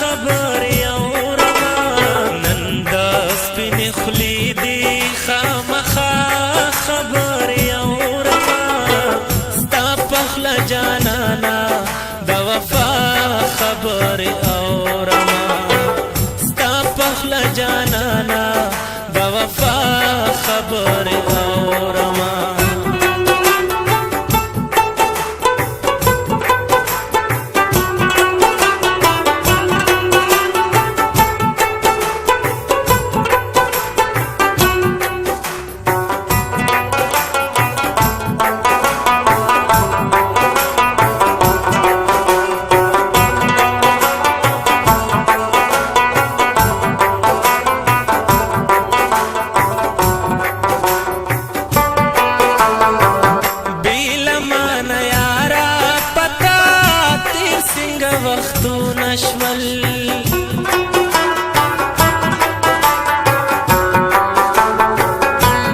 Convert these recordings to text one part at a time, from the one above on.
خبر اورما نن د سپین خلی دی خامخا خبر اورما ستا پخل جانانا د وفا خبر اورما ستا پخل جانانا د وفا خبر اورما وختو نشول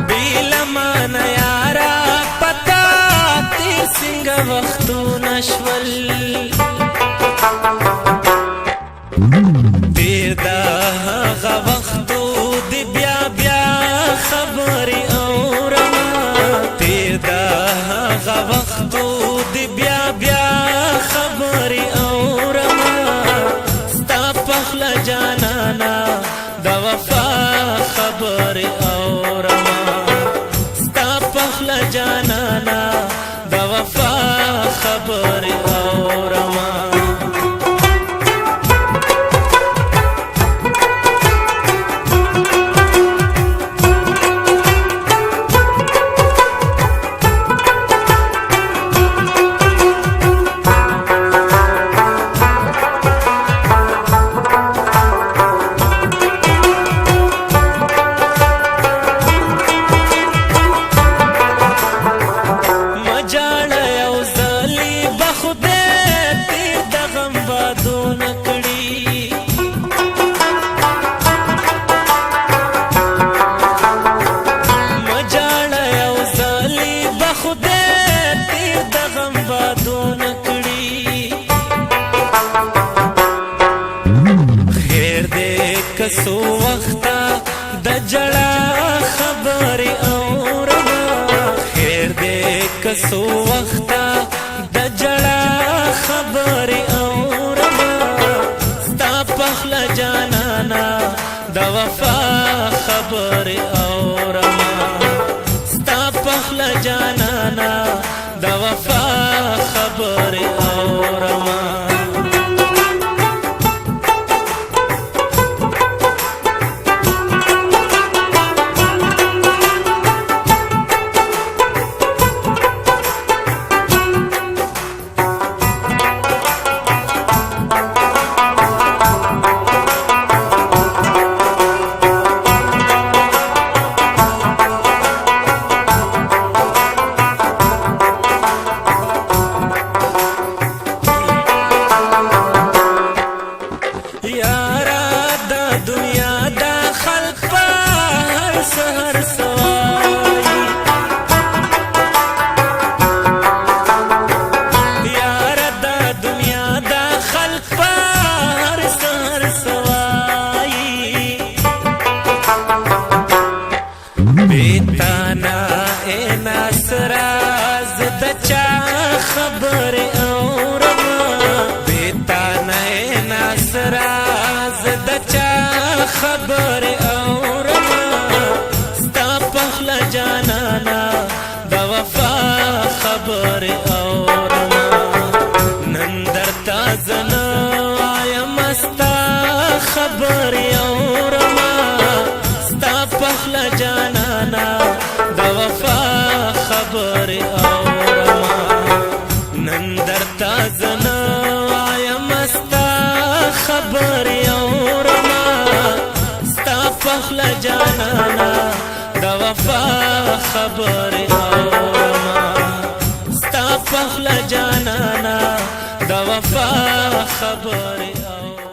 بیلمان یارا پتا تیر سنگ وختو نشول تیر دا غا وختو دی بیا بیا خبری اورما تیر دا غا وختو دی بیا بیا خبری جانانا د وفا خبر اورما ستا پخل جانانا د وفا خبر اورما کسو وختا د جړا خبر اورما خیر دې کسو وختا د جړا خبر اورما ستا پخل جانانا د وفا خبر اورما ستا پخل جانانا د وفا خبر اورما हर सवाई यार दा दुनिया दा खल्क हर सहर सवाई बेताना ए नासराज दचा खबर औरमा बेताना ए नासराज दचा खबर जनाना د वफा خبر اورما نندر تا زنا یم استا خبر اورما ستا پخل جانانا د وفا خبر اورما نندر تا زنا یم استا خبر اورما ستا پخل جانانا د وفا خبر اورما ستا پخل جانانا د وفا خبر اورما